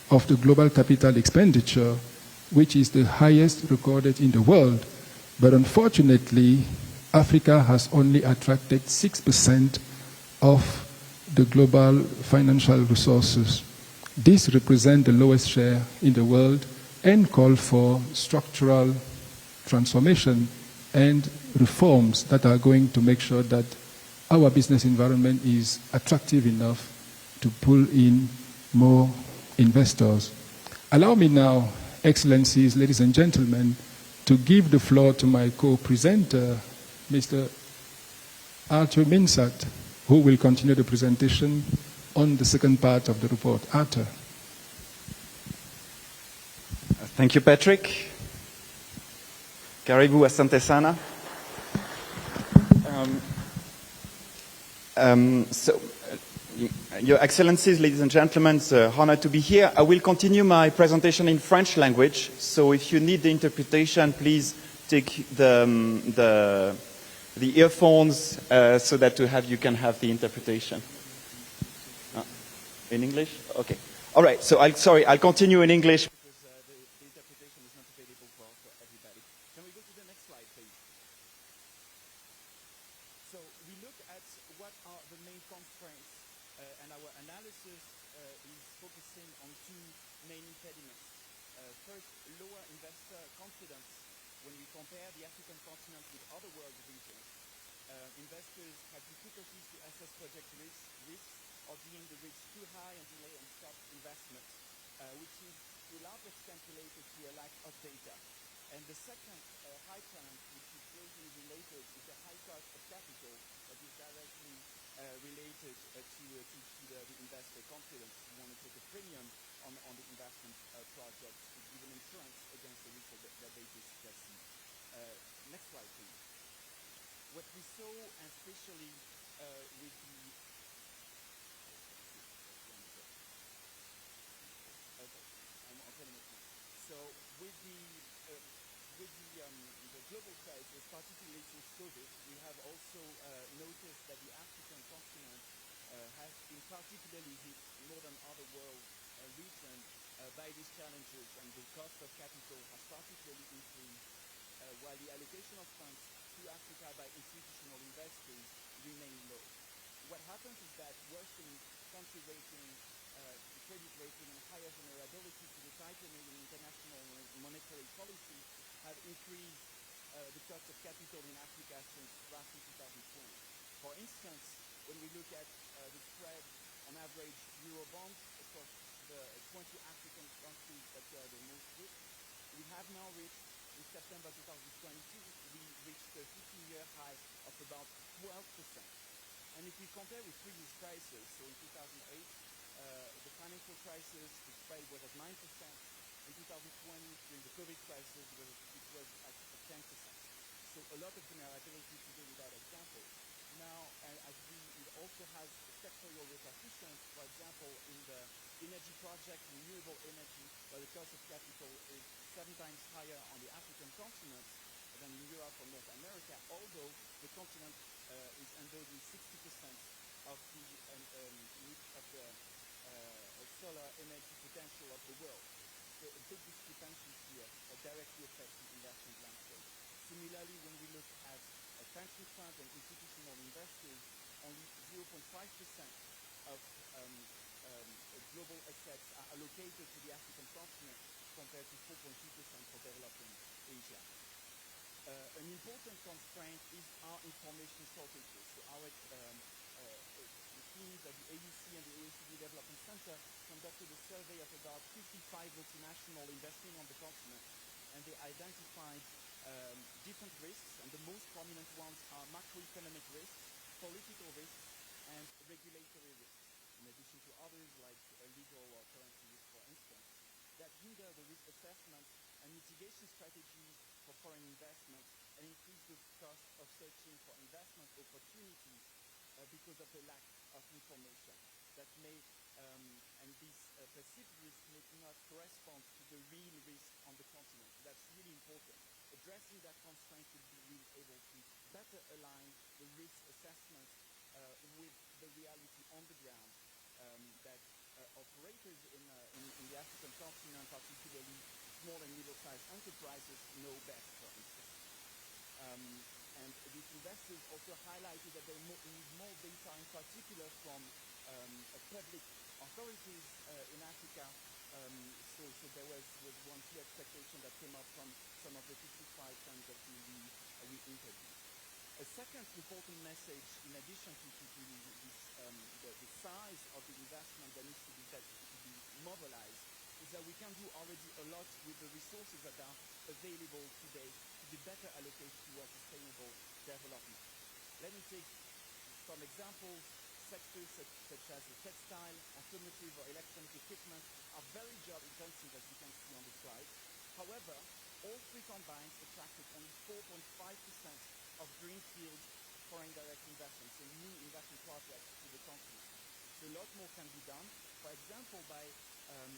of the global capital expenditure, which is the highest recorded in the world. But unfortunately, Africa has only attracted 6% of the global financial resources. This represents the lowest share in the world and call for structural transformation and reforms that are going to make sure that our business environment is attractive enough to pull in more investors. Allow me now, Excellencies, ladies and gentlemen, to give the floor to my co-presenter, Mr. Arthur Minsat, who will continue the presentation on the second part of the report. Arthur. Thank you, Patrick. Karibu, asante sana. Your Excellencies, ladies and gentlemen, it's an honor to be here. I will continue my presentation in French language, so if you need the interpretation, please take the earphones so that you can have the interpretation. In English? Okay. All right, so I'll continue in English because the interpretation is not available for everybody. Can we go to the next slide, please? So we look at what are the main constraints, and our analysis is focusing on two main impediments. First, lower investor confidence when we compare the African continent with other world regions. Investors have difficulties to assess project risks or deem the risks too high and delay and stop investment, which is to a large extent related to a lack of data. And the second high challenge, which is closely related, is the high cost of capital that is directly related to the investor confidence. You want to take a premium on the investment project to give an insurance against the risk that they perceive. Next slide, please. What we saw, and especially with the okay, I'm telling it now. So with the global crisis, particularly since COVID, we have also noticed that the African continent has been particularly hit more than other world regions by these challenges, and the cost of capital has particularly increased, while the allocation of funds to Africa by institutional investors remain low. What happens is that worsening country rating, credit rating, and higher vulnerability to the tightening in international monetary policy have increased the cost of capital in Africa since roughly 2020. For instance, when we look at the spread on average Eurobonds across the 20 African countries that were the most hit, we have now reached, in September 2022, we reached a 15-year high of about 12%. And if we compare with previous crises, so in 2008, the financial crisis, the spread was at 9%. In 2020, during the COVID crisis, it was at 10%. So a lot of vulnerability today with that example. Now, as it also has sectorial repercussions, for example, in the energy project, renewable energy, where the cost of capital is 7 times higher on the African continent than in Europe or North America, although the continent is endowed with 60% of the solar energy potential of the world. So a big discrepancy here directly affects the investment landscape. Similarly, when we look at pension funds and institutional investors, only 0.5% of global assets are allocated to the African continent compared to 4.2% for developing Asia. An important constraint is our information shortages. So the teams at the AUC and the OECD Development Center conducted a survey of about 55 multinationals investing on the continent, and they identified different risks, and the most prominent ones are macroeconomic risks, political risks, and regulatory risks, in addition to others like legal or currency risk, for instance, that hinder the risk assessment and mitigation strategies for foreign investment and increase the cost of searching for investment opportunities because of the lack of information that may, and this perceived risk may not correspond to the real risk on the continent. That's really important. Addressing that constraint will be really able to better align the risk assessment with the reality on the ground that operators in the African continent, particularly small and middle-sized enterprises, know best, for instance. And these investors also highlighted that they need more data, in particular from public authorities in Africa. So there was one key expectation that came up from some of the 55 firms that we interviewed. A second important message, in addition to the size of the investment that needs to be mobilized, is that we can do already a lot with the resources that are available today to be better allocated towards sustainable development. Let me take some examples. Sectors such as textile, automotive, or electronic equipment are very job intensive, as you can see on the slide. However, all three combined attracted only 4.5% of greenfield foreign direct investments, so new investment projects to the continent. So a lot more can be done, for example, by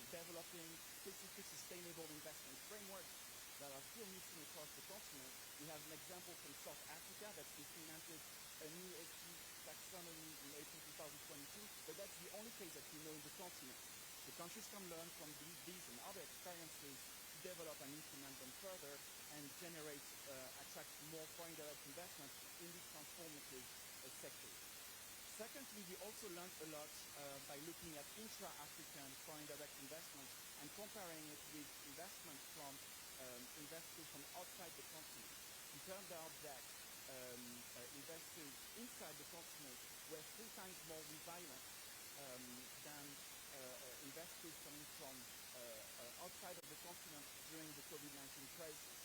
developing specific sustainable investment frameworks that are still missing across the continent. We have an example from South Africa that's implemented a new SG taxonomy in April 2022, but that's the only case that we know in the continent. The countries can learn from these and other experiences to develop and implement them further and attract more foreign direct investment in these transformative sectors. Secondly, we also learned a lot by looking at intra-African foreign direct investment and comparing it with investment from investors from outside the continent. It turned out that investors inside the continent were 3 times more resilient than investors coming from outside of the continent during the COVID-19 crisis.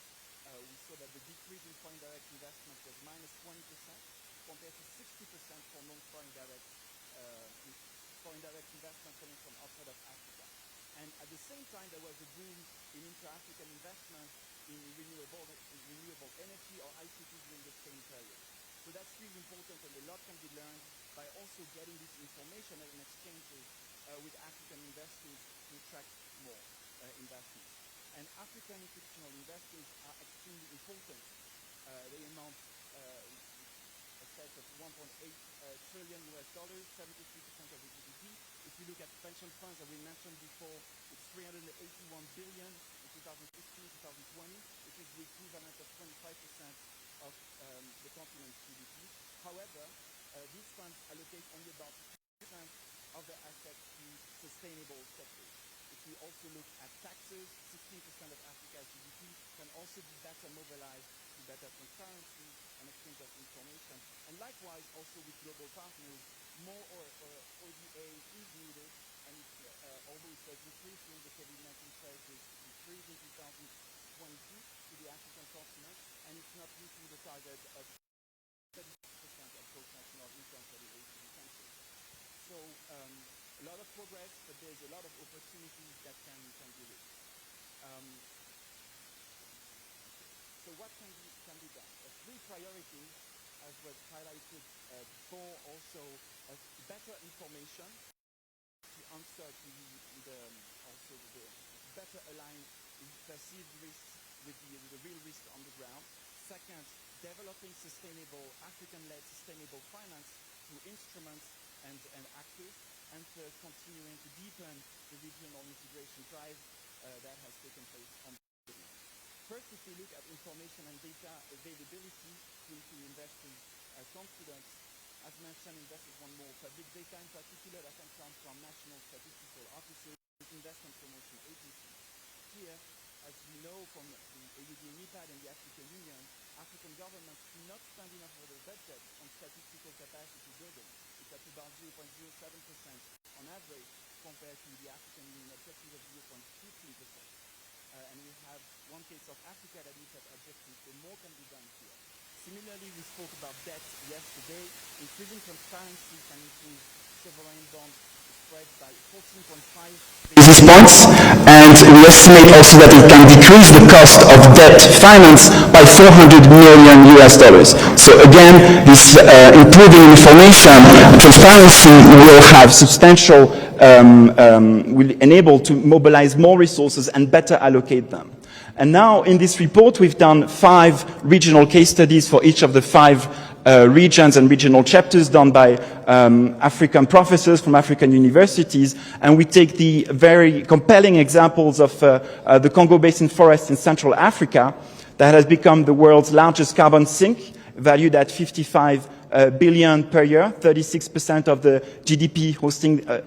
We saw that the decrease in foreign direct investment was minus 20% compared to 60% for non-foreign direct investment coming from outside of Africa. And at the same time, there was a boom in inter-African investment in renewable energy or ICT during the same period. So that's really important, and a lot can be learned by also getting this information and exchanges with African investors to attract more investment. And African institutional investors are extremely important. They amount a set of $1.8 trillion US, 73% of the GDP. If you look at pension funds that we mentioned before, it's 381 billion in 2015-2020, which is the equivalent of 25% of the continent's GDP. However, these funds allocate only about 2% of their assets to sustainable sectors. If we also look at taxes, 16% of Africa's GDP can also be better mobilized to better transparency and exchange of information. And likewise, also with global partners, more ODA is needed, and although it was increased during the COVID-19 crisis, it increased in 2022 to the African continent, and it's not reaching the target of 30% of gross national income for the OECD countries. So a lot of progress, but there's a lot of opportunities that can be reached. So what can be done? Three priorities, as was highlighted before, also better information to answer to the better align perceived risks with the real risk on the ground. Second, developing sustainable, African-led sustainable finance through instruments and actors. And third, continuing to deepen the regional integration drive that has taken place on the continent. First, if we look at information and data availability to investors' confidence, as mentioned, investors want more public data, in particular that can come from national statistical offices, investment promotion agencies. Here, as we know from the AUD and IPAD and the African Union, African governments do not spend enough of their budget on statistical capacity building. It's at about 0.07% on average compared to the African Union objective of 0.15%. And we have one case of Africa that meets that objective, so more can be done here. Similarly, we spoke about debt yesterday. Increasing transparency can improve sovereign bond spread by 14.5 basis points, and we estimate also that it can decrease the cost of debt finance by $400 million US. So again, this improving information transparency will have substantial will enable to mobilize more resources and better allocate them. And now in this report, we've done 5 regional case studies for each of the 5 regions and regional chapters done by African professors from African universities. And we take the very compelling examples of the Congo Basin forest in Central Africa that has become the world's largest carbon sink, valued at 55 billion per year, 36% of the GDP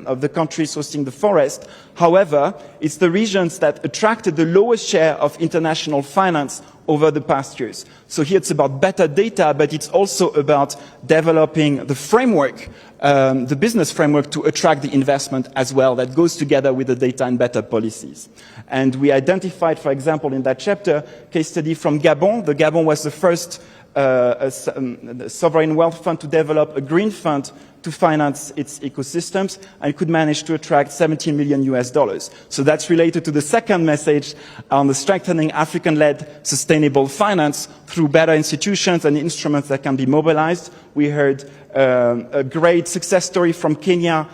of the countries hosting the forest. However, it's the regions that attracted the lowest share of international finance over the past years. So here it's about better data, but it's also about developing the framework, the business framework to attract the investment as well that goes together with the data and better policies. And we identified, for example, in that chapter, case study from Gabon. The Gabon was the first a sovereign wealth fund to develop a green fund to finance its ecosystems, and could manage to attract $17 million US. So that's related to the second message on the strengthening African-led sustainable finance through better institutions and instruments that can be mobilized. We heard a great success story from Kenya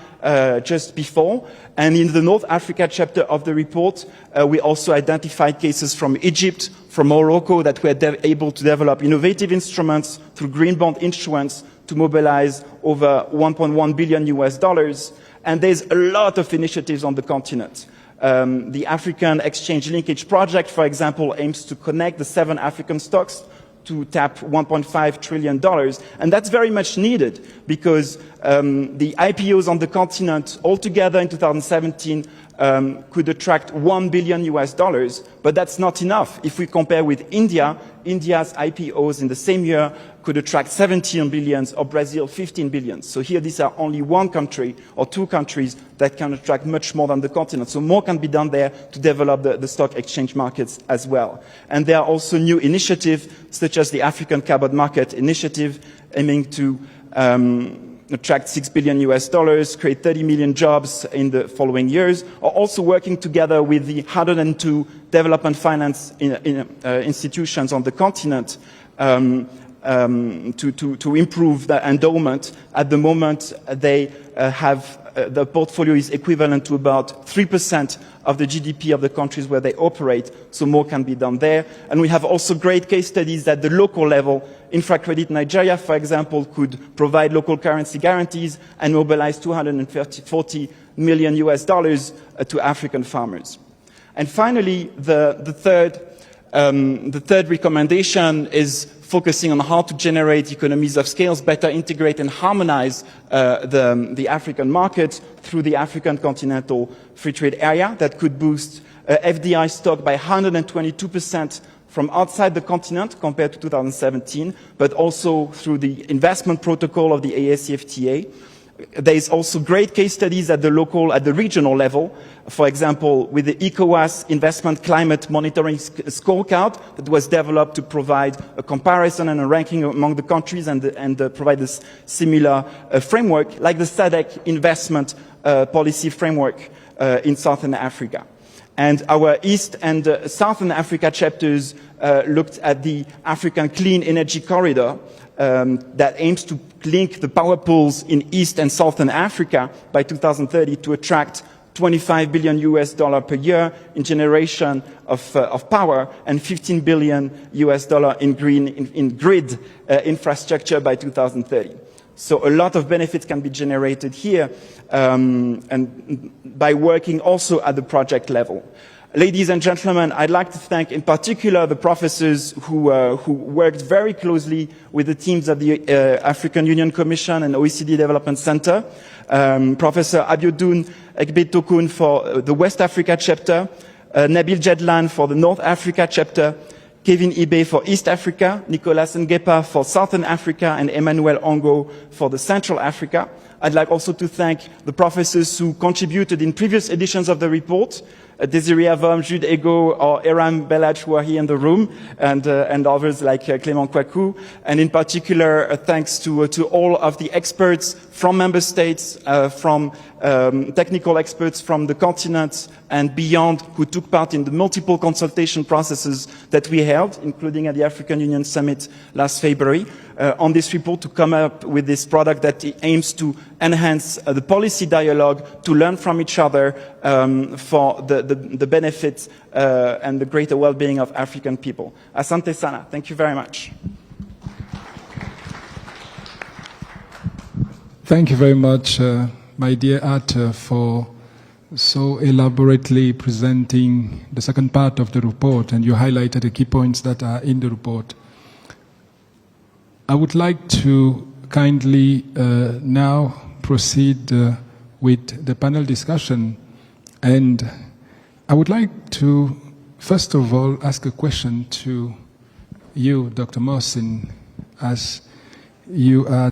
just before. And in the North Africa chapter of the report, we also identified cases from Egypt, from Morocco, that were able to develop innovative instruments through green bond issuance to mobilize over $1.1 billion US. And there's a lot of initiatives on the continent. The African Exchange Linkage Project, for example, aims to connect the 7 African stocks to tap $1.5 trillion. And that's very much needed because the IPOs on the continent altogether in 2017 could attract $1 billion US, but that's not enough. If we compare with India, India's IPOs in the same year could attract 17 billion, or Brazil 15 billion. So here these are only one country or two countries that can attract much more than the continent. So more can be done there to develop the stock exchange markets as well. And there are also new initiatives such as the African Carbon Market Initiative, aiming to attract $6 billion, create 30 million jobs in the following years, are also working together with the 102 development finance institutions on the continent to improve the endowment. At the moment, they have the portfolio is equivalent to about 3% of the GDP of the countries where they operate, so more can be done there. And we have also great case studies at the local level. InfraCredit Nigeria, for example, could provide local currency guarantees and mobilize $240 million to African farmers. And finally, the third recommendation is focusing on how to generate economies of scale, better integrate and harmonize the African markets through the African Continental Free Trade Area that could boost FDI stock by 122% from outside the continent compared to 2017, but also through the investment protocol of the ASEFTA. There is also great case studies at the local, at the regional level. For example, with the ECOWAS Investment Climate Monitoring Scorecard that was developed to provide a comparison and a ranking among the countries and provide this similar framework, like the SADC investment policy framework in Southern Africa. And our East and Southern Africa chapters looked at the African Clean Energy Corridor that aims to link the power pools in East and Southern Africa by 2030 to attract $25 billion per year in generation of power and $15 billion in grid infrastructure by 2030. So a lot of benefits can be generated here and by working also at the project level. Ladies and gentlemen, I'd like to thank in particular the professors who worked very closely with the teams of the African Union Commission and OECD Development Center. Professor Abiodun Egbetokun for the West Africa chapter, Nabil Jedlan for the North Africa chapter, Kevin Ibe for East Africa, Nicolas Ngepa for Southern Africa, and Emmanuel Ongo for the Central Africa. I'd like also to thank the professors who contributed in previous editions of the report, Desiree Avom, Jude Ego, or Eram Belach, who are here in the room, and others like Clément Kwaku. And in particular, thanks to all of the experts from member states, from technical experts from the continent and beyond, who took part in the multiple consultation processes that we held, including at the African Union Summit last February, on this report to come up with this product that aims to enhance the policy dialogue, to learn from each other for the benefits and the greater well-being of African people. Asante sana. Thank you very much. Thank you very much, my dear Arthur, for so elaborately presenting the second part of the report, and you highlighted the key points that are in the report. I would like to kindly now proceed with the panel discussion, and I would like to first of all ask a question to you, Dr. Mohsin, as you are